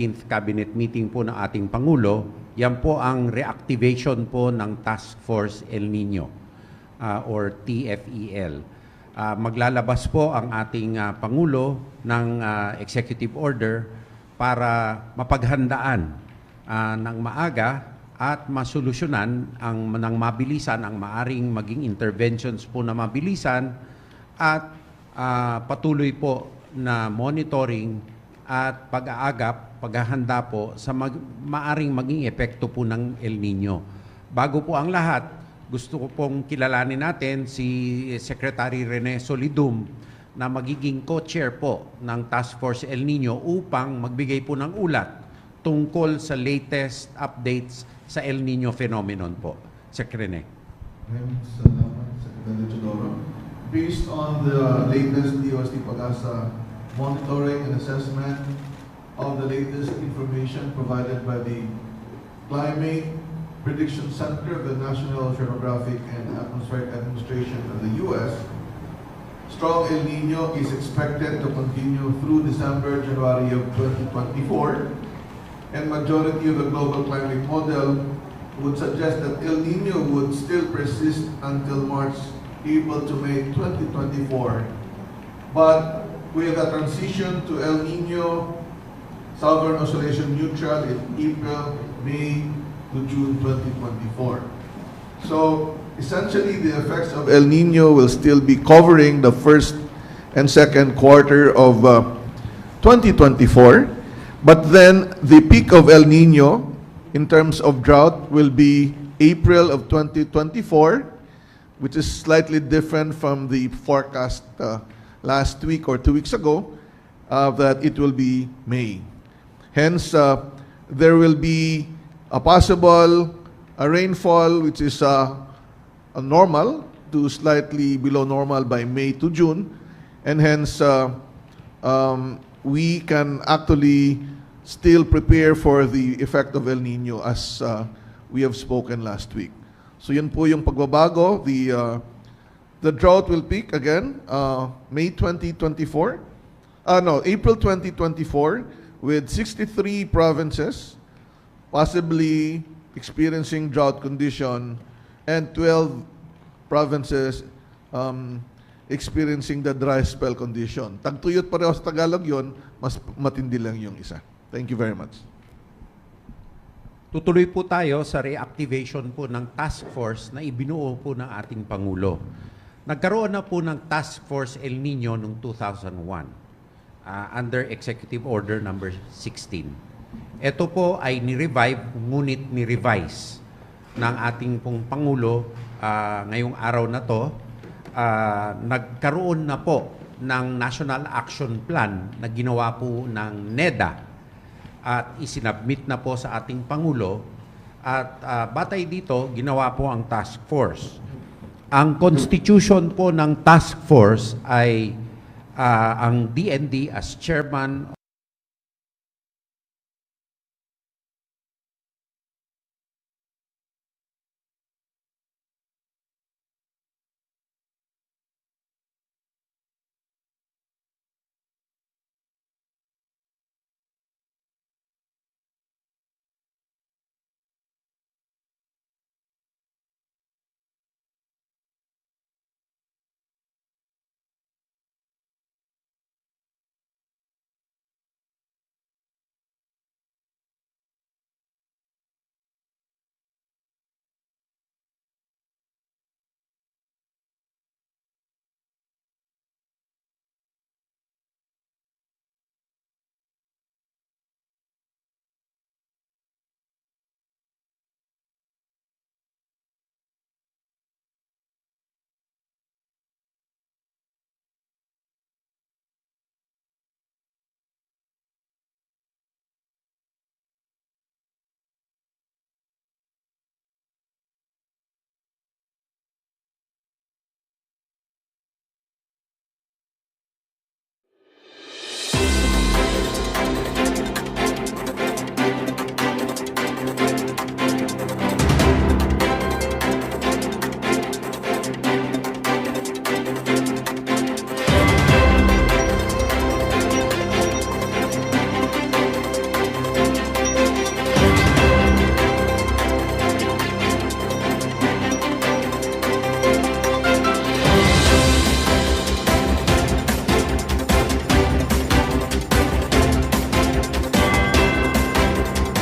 15th cabinet meeting po ng ating Pangulo, yan po ang reactivation po ng Task Force El Nino or TFEL. Maglalabas po ang ating Pangulo ng executive order para mapaghandaan ng maaga at masolusyonan ng mabilisan ang maaring maging interventions po na mabilisan at patuloy po na monitoring at pag-aagap, paghahanda po sa maaring maging epekto po ng El Nino. Bago po ang lahat, gusto ko pong kilalanin natin si Secretary Rene Solidum na magiging co-chair po ng Task Force El Nino upang magbigay po ng ulat tungkol sa latest updates sa El Nino phenomenon po. Sec. Rene. Secretary Chodoro. Based on the latest DOST Pag-asa monitoring and assessment of the latest information provided by the Climate Prediction Center of the National Oceanographic and Atmospheric Administration of the U.S., strong El Nino is expected to continue through December, January of 2024, and majority of the global climate model would suggest that El Nino would still persist until March, April to May 2024. But with a transition to El Nino Southern Oscillation Neutral in April, May to June 2024. So essentially the effects of El Nino will still be covering the first and second quarter of 2024. But then the peak of El Nino in terms of drought will be April of 2024, which is slightly different from the forecast last week or 2 weeks ago, that it will be May. Hence, there will be a possible rainfall which is a normal to slightly below normal by May to June, and hence we can actually still prepare for the effect of El Nino as we have spoken last week. So yun po yung pagbabago. The drought will peak again May 2024. April 2024 with 63 provinces possibly experiencing drought condition and 12 provinces experiencing the dry spell condition. Tagtuyot pareho sa Tagalog yun, mas matindi lang yung isa. Thank you very much. Tutuloy po tayo sa reactivation po ng task force na ibinuo po ng ating Pangulo. Nagkaroon na po ng Task Force El Nino noong 2001 under Executive Order number 16. Ito po ay ni-revive, ngunit ni-revise ng ating pong Pangulo ngayong araw na to. Nagkaroon na po ng National Action Plan na ginawa po ng NEDA at isinabmit na po sa ating Pangulo at batay dito, ginawa po ang task force. Ang constitution po ng task force ay ang DND as chairman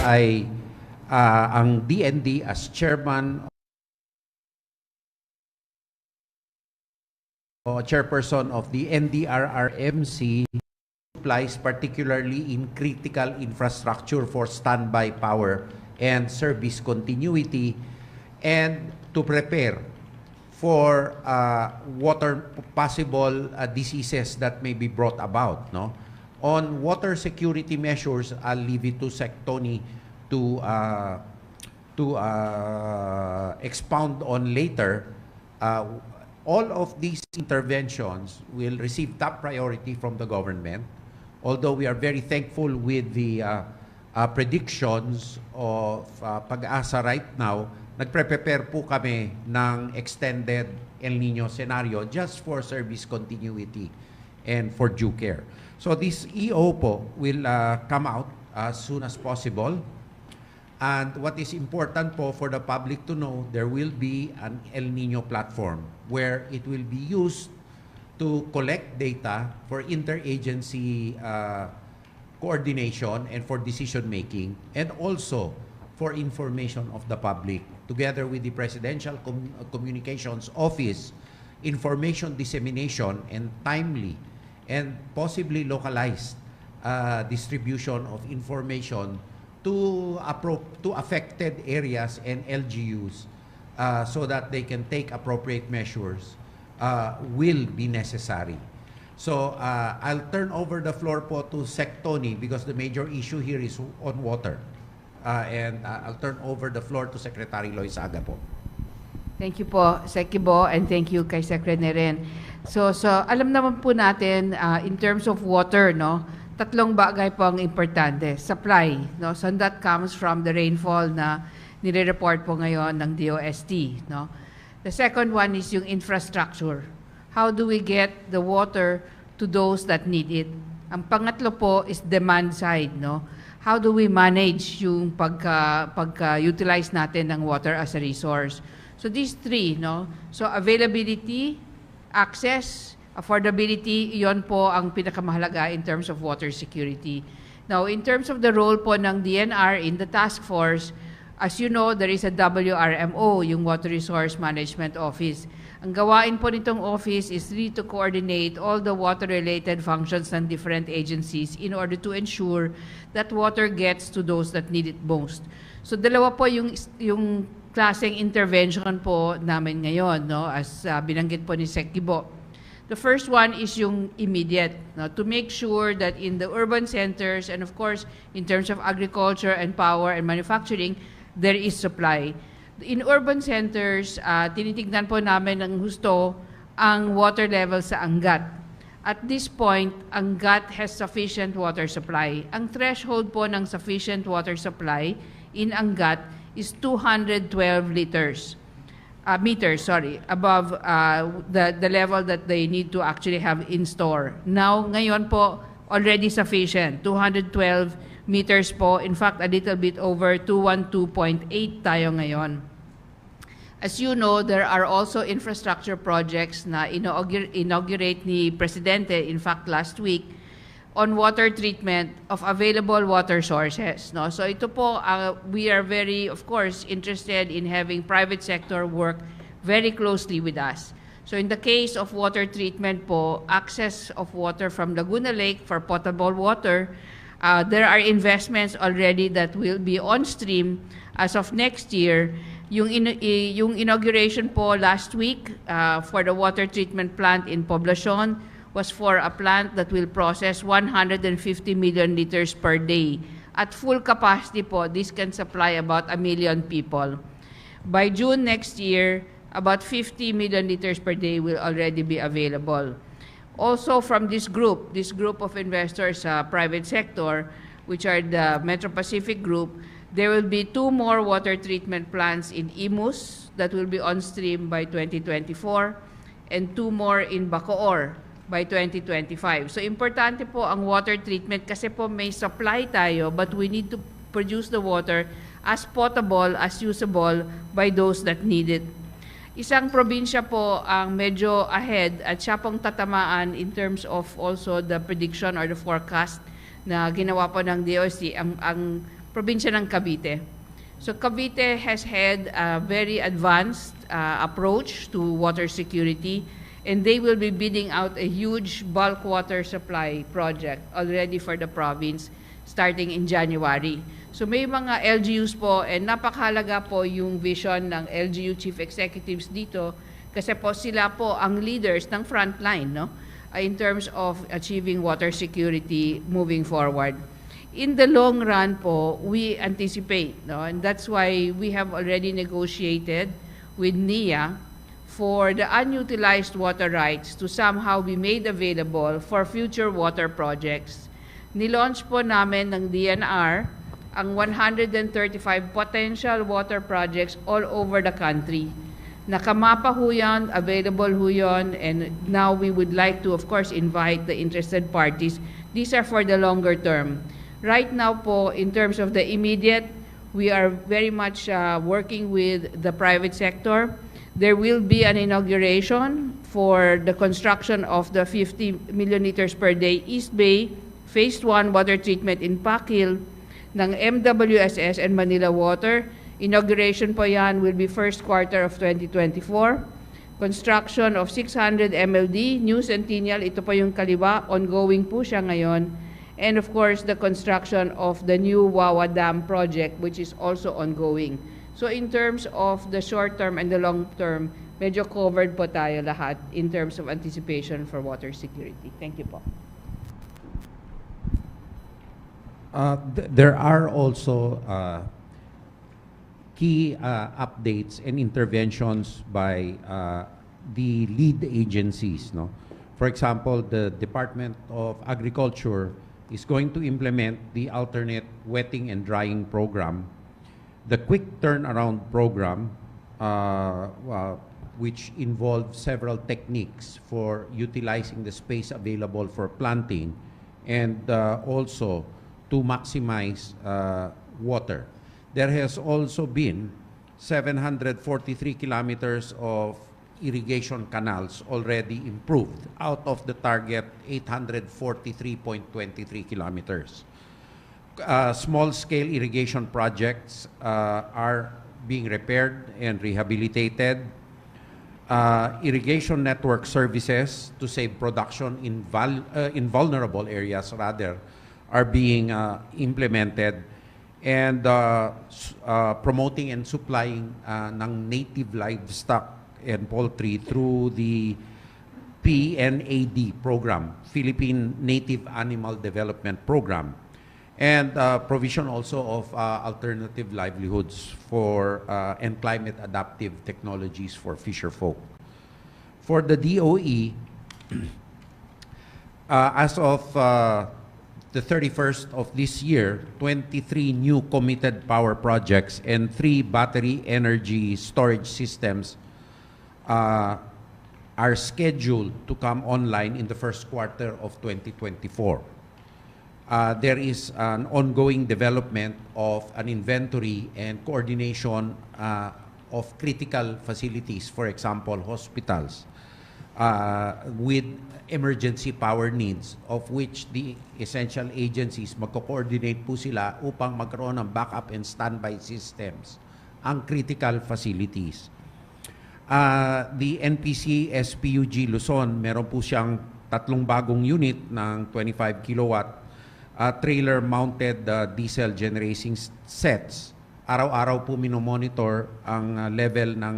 ay ang DND as chairman o chairperson of the NDRRMC applies particularly in critical infrastructure for standby power and service continuity, and to prepare for possible diseases that may be brought about. No? On water security measures, I'll leave it to Sec Tony to expound on later. All of these interventions will receive top priority from the government. Although we are very thankful with the predictions of Pag-asa right now, nagpre-prepare po kami ng extended El Nino scenario just for service continuity and for due care. So this EO po will come out as soon as possible. And what is important po for the public to know, there will be an El Nino platform where it will be used to collect data for interagency coordination and for decision making, and also for information of the public, together with the Presidential Communications Office, information dissemination and timely and possibly localized distribution of information to affected areas and LGUs so that they can take appropriate measures will be necessary. So I'll turn over the floor po to Sec Tony because the major issue here is on water. And I'll turn over the floor to Secretary Loizaga po. Thank you po, Sec Ibo, and thank you kay Secretary rin. So alam naman po natin, in terms of water, no, tatlong bagay po ang importante. Supply, no, so that comes from the rainfall na nire-report po ngayon ng DOST, no. The second one is yung infrastructure. How do we get the water to those that need it? Ang pangatlo po is demand side, no? How do we manage yung pagka-utilize natin ng water as a resource? So these three, no? So availability, access, affordability, iyon po ang pinakamahalaga in terms of water security. Now, in terms of the role po ng DNR in the task force, as you know, there is a WRMO, yung Water Resource Management Office. Ang gawain po nitong office is really to coordinate all the water-related functions ng different agencies in order to ensure that water gets to those that need it most. So dalawa po yung klaseng intervention po namin ngayon, no? As binanggit po ni Sec Ibo. The first one is yung immediate, no? To make sure that in the urban centers and of course in terms of agriculture and power and manufacturing, there is supply. In urban centers, tinitignan po namin ng husto ang water level sa Angat. At this point, Angat has sufficient water supply. Ang threshold po ng sufficient water supply in Angat is 212 meters above the level that they need to actually have in store. Now, ngayon po, already sufficient, 212 meters po. In fact, a little bit over 212.8 tayo ngayon. As you know, there are also infrastructure projects na inaugurate ni Presidente, in fact, last week, on water treatment of available water sources. No? So ito po, we are very, of course, interested in having private sector work very closely with us. So in the case of water treatment po, access of water from Laguna Lake for potable water, there are investments already that will be on stream as of next year. Yung inauguration po last week for the water treatment plant in Poblacion was for a plant that will process 150 million liters per day. At full capacity po, this can supply about 1 million people. By June next year, about 50 million liters per day will already be available. Also from this group of investors sa private sector, which are the Metro Pacific Group, there will be 2 more water treatment plants in Imus that will be on stream by 2024 and 2 more in Bacoor by 2025. So importante po ang water treatment kasi po may supply tayo but we need to produce the water as potable, as usable by those that need it. Isang probinsya po ang medyo ahead at siya pong tatamaan in terms of also the prediction or the forecast na ginawa po ng DOST. Ang probinsya ng Cavite. So Cavite has had a very advanced approach to water security, and they will be bidding out a huge bulk water supply project already for the province starting in January. So may mga LGUs po, and napakahalaga po yung vision ng LGU chief executives dito kasi po sila po ang leaders ng frontline, no? In terms of achieving water security moving forward. In the long run po, we anticipate, no? And that's why we have already negotiated with NIA for the unutilized water rights to somehow be made available for future water projects. Nilaunch po namin ng DNR ang 135 potential water projects all over the country. Nakamapa ho yan, available ho yan, and now we would like to, of course, invite the interested parties. These are for the longer term. Right now po, in terms of the immediate, we are very much working with the private sector. There will be an inauguration for the construction of the 50 million liters per day East Bay Phase 1 water treatment in Pakil ng MWSS and Manila Water. Inauguration po yan will be first quarter of 2024. Construction of 600 MLD, New Centennial, ito po yung kaliwa, ongoing po siya ngayon. And of course, the construction of the new Wawa Dam project, which is also ongoing. So in terms of the short term and the long term, medyo covered po tayo lahat in terms of anticipation for water security. Thank you po. There are also key updates and interventions by the lead agencies, no? For example, the Department of Agriculture is going to implement the alternate wetting and drying program, the quick turnaround program, which involves several techniques for utilizing the space available for planting, and also to maximize water. There has also been 743 kilometers of irrigation canals already improved out of the target 843.23 kilometers. Small-scale irrigation projects are being repaired and rehabilitated. Irrigation network services to save production in vulnerable areas are being implemented, and promoting and supplying ng native livestock and poultry through the PNAD program, Philippine Native Animal Development Program, and provision also of alternative livelihoods for and climate adaptive technologies for fisher folk. For the DOE, as of the 31st of this year, 23 new committed power projects and 3 battery energy storage systems are scheduled to come online in the first quarter of 2024. There is an ongoing development of an inventory and coordination of critical facilities, for example, hospitals, with emergency power needs, of which the essential agencies magko-coordinate po sila upang magkaroon ng backup and standby systems ang critical facilities. The NPC SPUG Luzon, meron po siyang 3 bagong unit ng 25 kilowatt trailer-mounted diesel generating sets. Araw-araw po minomonitor ang level ng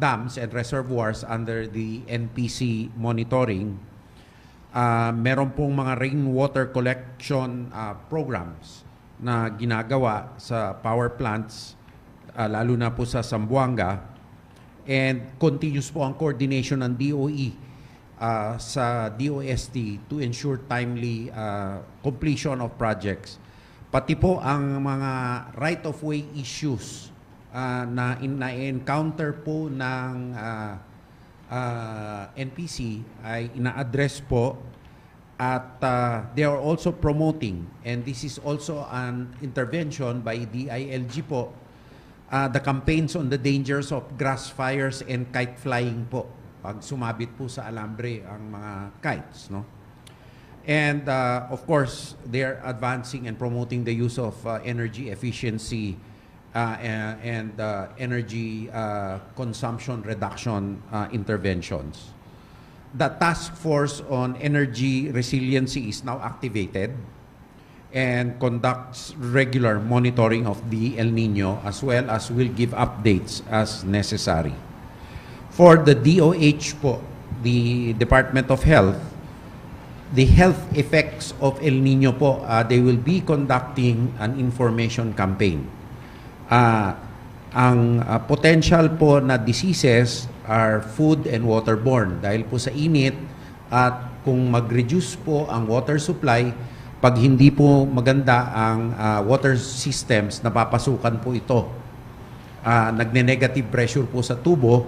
dams and reservoirs under the NPC monitoring. Meron pong mga rainwater collection programs na ginagawa sa power plants, lalo na po sa Zamboanga, and continuous po ang coordination ng DOE sa DOST to ensure timely completion of projects. Pati po ang mga right-of-way issues na encounter po ng NPC ay ina-address po, at they are also promoting, and this is also an intervention by DILG po, the campaigns on the dangers of grass fires and kite flying po, pag sumabit po sa alambre ang mga kites, no? And of course, they're advancing and promoting the use of energy efficiency and energy consumption reduction interventions. The task force on energy resiliency is now activated and conducts regular monitoring of the El Nino, as well as will give updates as necessary. For the DOH po, the Department of Health, the health effects of El Nino po, they will be conducting an information campaign. Ang potential po na diseases are food and waterborne dahil po sa init, at kung mag-reduce po ang water supply, pag hindi po maganda ang water systems, napapasukan po ito. Nagne-negative pressure po sa tubo,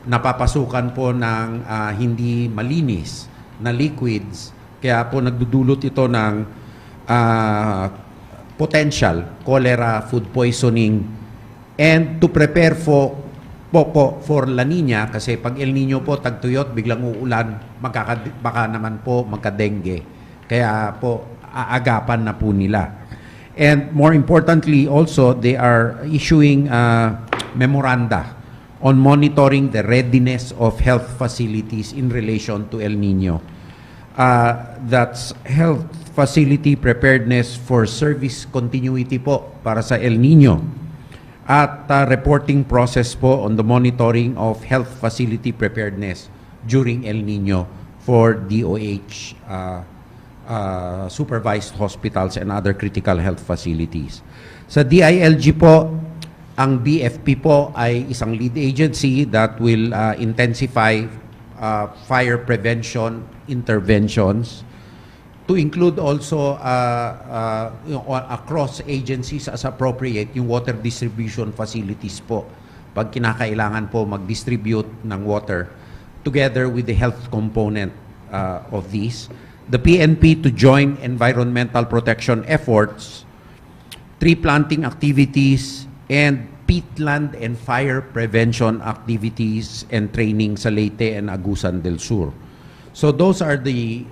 napapasukan po ng hindi malinis na liquids. Kaya po nagdudulot ito ng potential cholera, food poisoning, and to prepare for La Nina, kasi pag El Nino po tagtuyot, biglang uulan, baka naman po magka-dengue. Kaya po aagapan na po nila. And more importantly also, they are issuing memoranda on monitoring the readiness of health facilities in relation to El Nino. That's health facility preparedness for service continuity po para sa El Nino, at reporting process po on the monitoring of health facility preparedness during El Nino for DOH supervised hospitals and other critical health facilities. Sa DILG po, ang BFP po ay isang lead agency that will intensify fire prevention interventions to include also across agencies as appropriate yung water distribution facilities po. Pag kinakailangan po mag-distribute ng water together with the health component of these. The PNP to join environmental protection efforts, tree planting activities, and peatland and fire prevention activities and training sa Leyte and Agusan del Sur. So those are the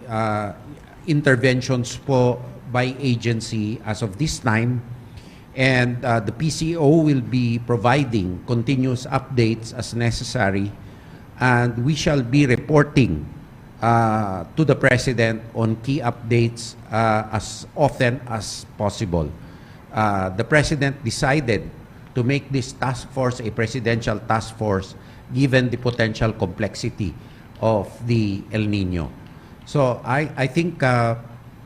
interventions po by agency as of this time, and the PCO will be providing continuous updates as necessary, and we shall be reporting to the President on key updates as often as possible. The President decided to make this task force a presidential task force given the potential complexity of the El Nino. So I think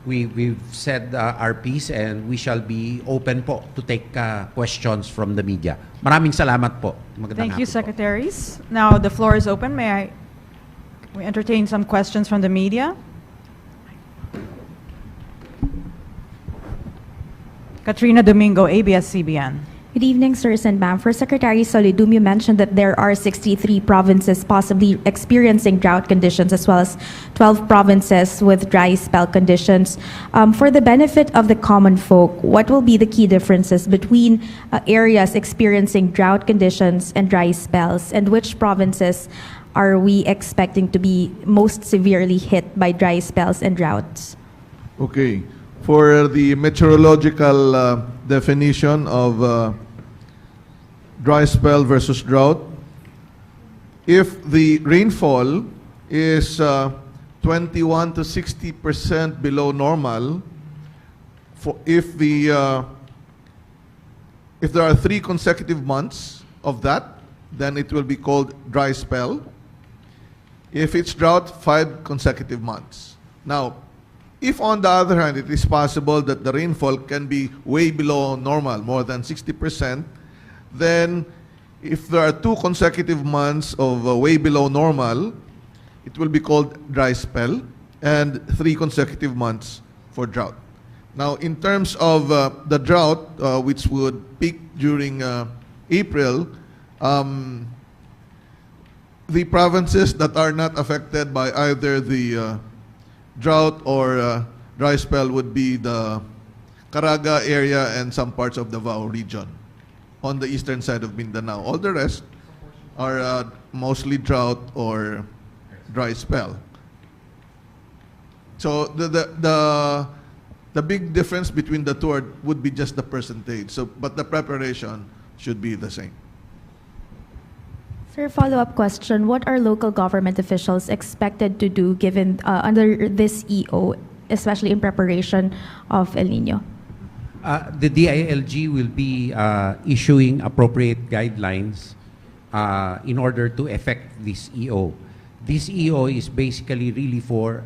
we've said our piece, and we shall be open po to take questions from the media. Maraming salamat po. Magandang Thank you, hapon po. Secretaries. Now the floor is open. May we entertain some questions from the media? Katrina Domingo, ABS-CBN. Good evening, sirs and ma'am. For Secretary Solidum, you mentioned that there are 63 provinces possibly experiencing drought conditions, as well as 12 provinces with dry spell conditions. For the benefit of the common folk, what will be the key differences between areas experiencing drought conditions and dry spells, and which provinces are we expecting to be most severely hit by dry spells and droughts? Okay. For the meteorological definition of dry spell versus drought, if the rainfall is 21 to 60% below normal, if there are 3 consecutive months of that, then it will be called dry spell. If it's drought, 5 consecutive months. Now, if on the other hand, it is possible that the rainfall can be way below normal, more than 60%, then if there are 2 consecutive months of way below normal, it will be called dry spell, and 3 consecutive months for drought. Now, in terms of the drought, which would peak during April, the provinces that are not affected by either the drought or dry spell would be the Caraga area and some parts of the Davao region on the eastern side of Mindanao. All the rest are mostly drought or dry spell. So the big difference between the two would be just the percentage. So, but the preparation should be the same. Sir, follow-up question. What are local government officials expected to do given under this EO, especially in preparation of El Nino? The DILG will be issuing appropriate guidelines in order to effect this EO. This EO is basically really for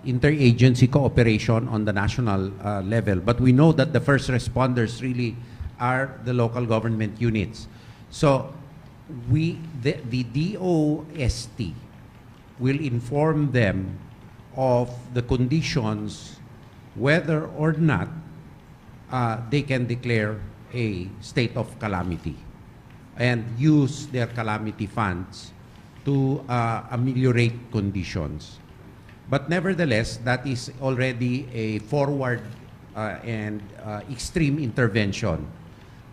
interagency cooperation on the national level. But we know that the first responders really are the local government units. So the DOST will inform them of the conditions whether or not they can declare a state of calamity and use their calamity funds to ameliorate conditions. But nevertheless, that is already a forward and extreme intervention.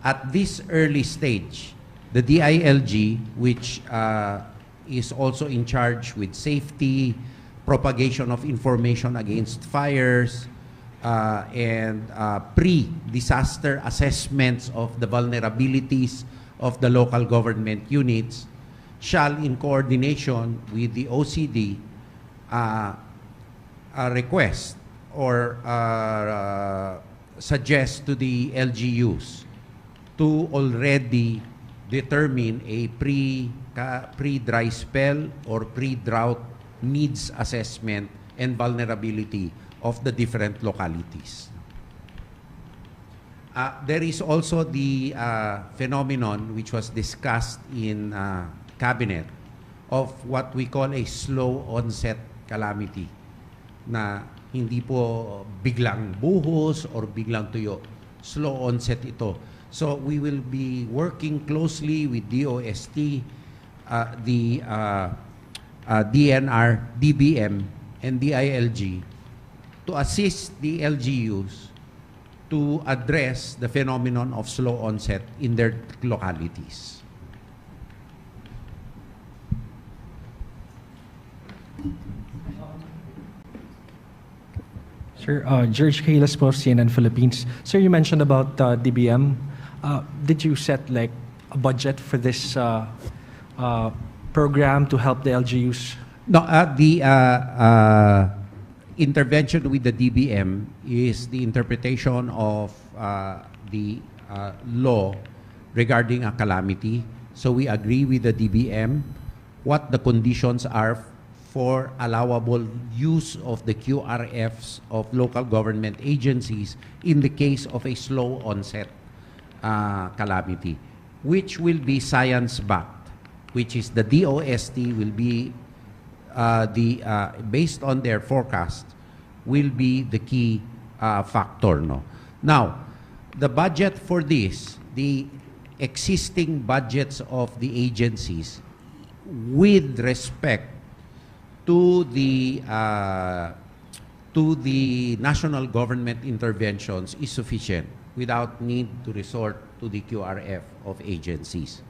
At this early stage, the DILG, which is also in charge with safety, propagation of information against fires, and pre-disaster assessments of the vulnerabilities of the local government units, shall, in coordination with the OCD, request or suggest to the LGUs to already determine a pre-dry spell or pre-drought needs assessment and vulnerability of the different localities. There is also the phenomenon which was discussed in cabinet of what we call a slow onset calamity na hindi po biglang buhos or biglang tuyo. Slow onset ito. So we will be working closely with DOST, the DNR, DBM, and DILG to assist the LGUs to address the phenomenon of slow onset in their localities. Sir, George Cahilas po, CNN Philippines. Sir, you mentioned about DBM. Did you set like a budget for this program to help the LGUs? No, the intervention with the DBM is the interpretation of the law regarding a calamity. So we agree with the DBM what the conditions are for allowable use of the QRFs of local government agencies in the case of a slow onset calamity, which will be science-backed, which is the DOST will be based on their forecast, will be the key factor. No? Now, the budget for this, the existing budgets of the agencies with respect to the national government interventions is sufficient without need to resort to the QRF of agencies.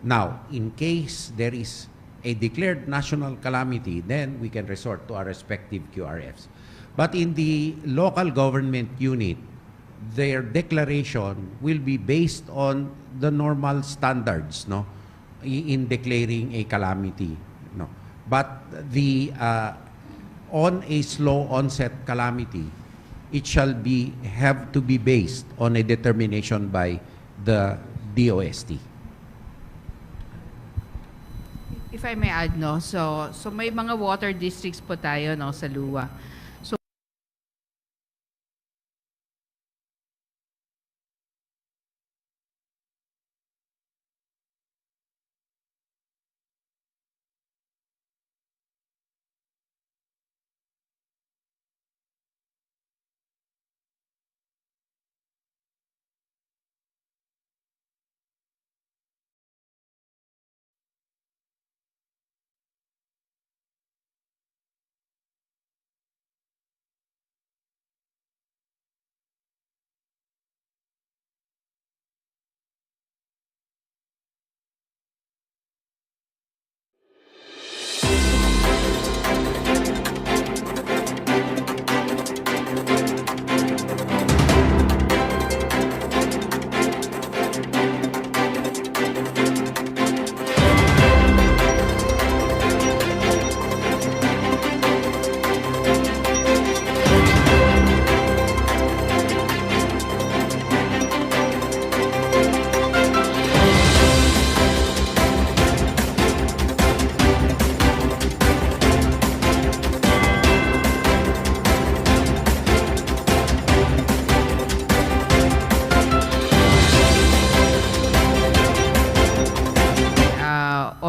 Now, in case there is a declared national calamity, then we can resort to our respective QRFs. But in the local government unit, their declaration will be based on the normal standards, no, in declaring a calamity, no. But the on a slow onset calamity, it shall have to be based on a determination by the DOST. If I may add, no, so may mga water districts po tayo, no, sa luwa.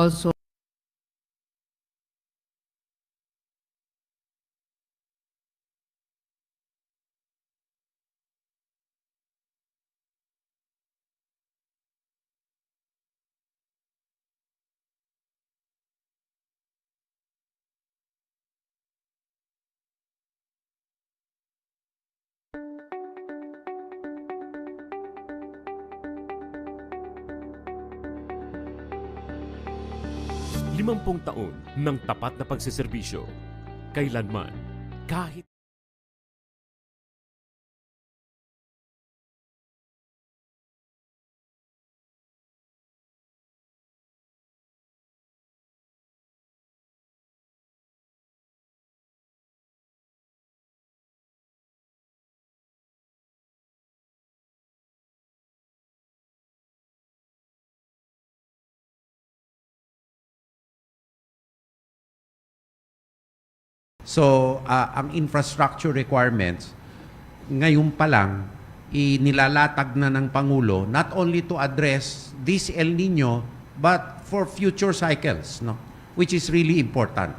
also Limampung taon ng tapat na pagsiservisyo. Kailanman, kahit So, ang infrastructure requirements, ngayon pa lang, inilalatag na ng Pangulo not only to address this El Nino, but for future cycles, no? Which is really important.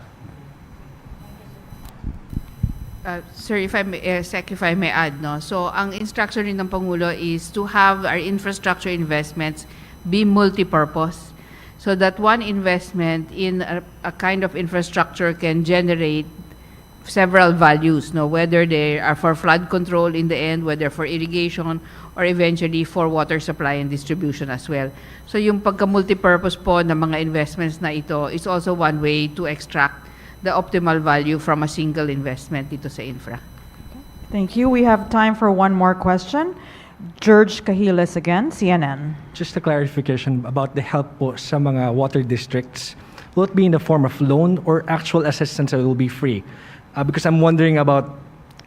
Sir, if I may, Sec, if I may add, no? So, ang instruction rin ng Pangulo is to have our infrastructure investments be multi-purpose so that one investment in a kind of infrastructure can generate several values, no? Whether they are for flood control in the end, whether for irrigation, or eventually for water supply and distribution as well. So, yung pagka-multi-purpose po ng mga investments na ito is also one way to extract the optimal value from a single investment dito sa infra. Thank you. We have time for one more question. George Cahiles again, CNN. Just a clarification about the help po sa mga water districts. Will it be in the form of loan or actual assistance that will be free? Because I'm wondering about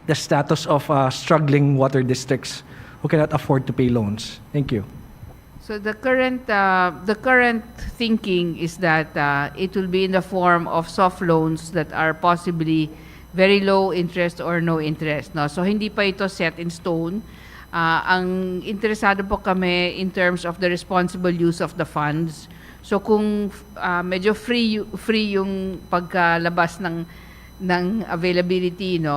the status of struggling water districts who cannot afford to pay loans. Thank you. So the current thinking is that it will be in the form of soft loans that are possibly very low interest or no interest. No? So hindi pa ito set in stone. Ang interesado po kami in terms of the responsible use of the funds. So kung medyo free yung pagkalabas ng availability, no,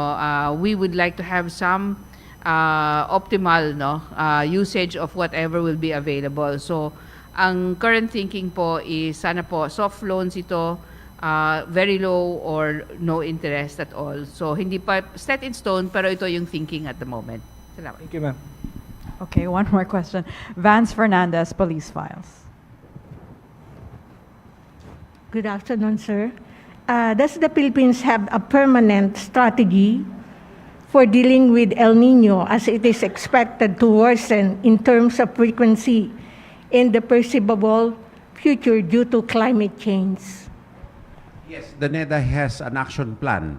we would like to have some optimal, no, usage of whatever will be available. So ang current thinking po is sana po soft loans ito, very low or no interest at all. So hindi pa set in stone, pero ito yung thinking at the moment. Salamat. Thank you, ma'am. Okay, one more question. Vance Fernandez, Police Files. Good afternoon, sir. Does the Philippines have a permanent strategy for dealing with El Nino as it is expected to worsen in terms of frequency in the perceivable future due to climate change? Yes, the NEDA has an action plan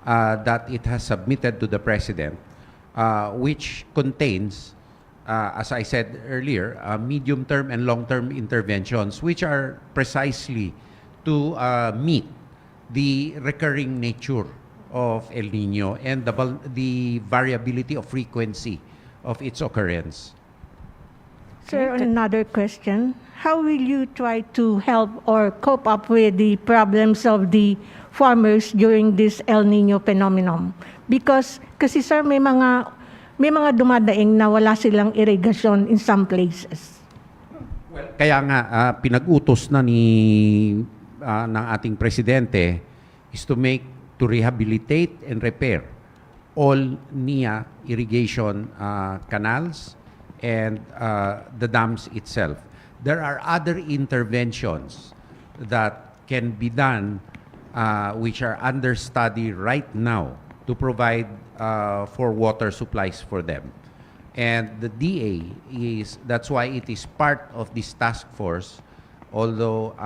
that it has submitted to the President, which contains, as I said earlier, medium-term and long-term interventions, which are precisely to meet the recurring nature of El Nino and the variability of frequency of its occurrence. Sir, on another question, how will you try to help or cope up with the problems of the farmers during this El Nino phenomenon? Because kasi sir, may mga dumadaing na wala silang irrigation in some places. Well, kaya nga pinag-utos na ng ating presidente is to rehabilitate and repair all NIA irrigation canals and the dams itself. There are other interventions that can be done which are under study right now to provide for water supplies for them. And the DA that's why it is part of this task force, although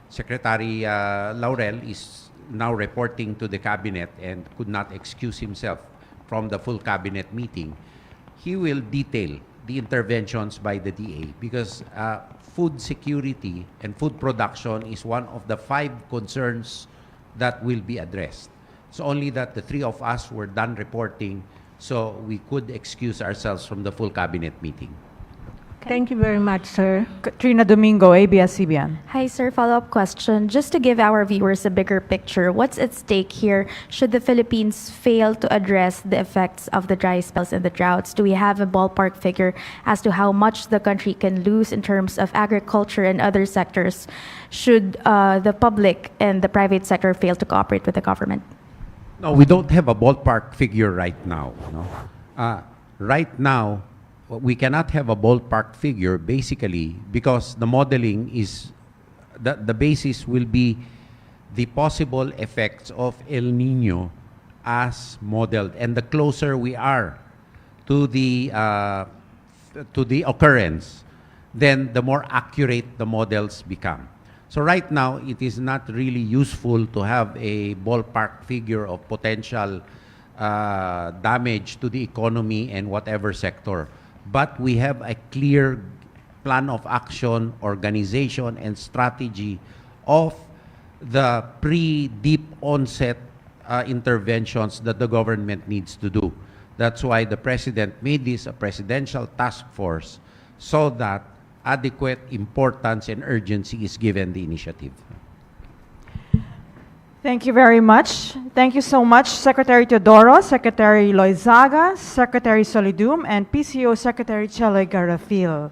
Secretary Laurel is now reporting to the cabinet and could not excuse himself from the full cabinet meeting. He will detail the interventions by the DA because food security and food production is one of the 5 concerns that will be addressed. It's only that the 3 of us were done reporting, so we could excuse ourselves from the full cabinet meeting. Thank you very much, sir. Katrina Domingo, ABS-CBN. Hi, sir. Follow-up question. Just to give our viewers a bigger picture, what's at stake here should the Philippines fail to address the effects of the dry spells and the droughts? Do we have a ballpark figure as to how much the country can lose in terms of agriculture and other sectors should the public and the private sector fail to cooperate with the government? No, we don't have a ballpark figure right now. No? Right now, we cannot have a ballpark figure basically because the modeling is, the basis will be the possible effects of El Nino as modeled. And the closer we are to the occurrence, then the more accurate the models become. So right now, it is not really useful to have a ballpark figure of potential damage to the economy and whatever sector. But we have a clear plan of action, organization, and strategy of the pre-deep onset interventions that the government needs to do. That's why the President made this a presidential task force so that adequate importance and urgency is given the initiative. Thank you very much. Thank you so much, Secretary Teodoro, Secretary Loizaga, Secretary Solidum, and PCO Secretary Cheloy Garafil.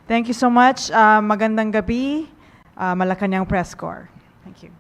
Thank you so much. Magandang gabi, Malacañang Press Corps. Thank you.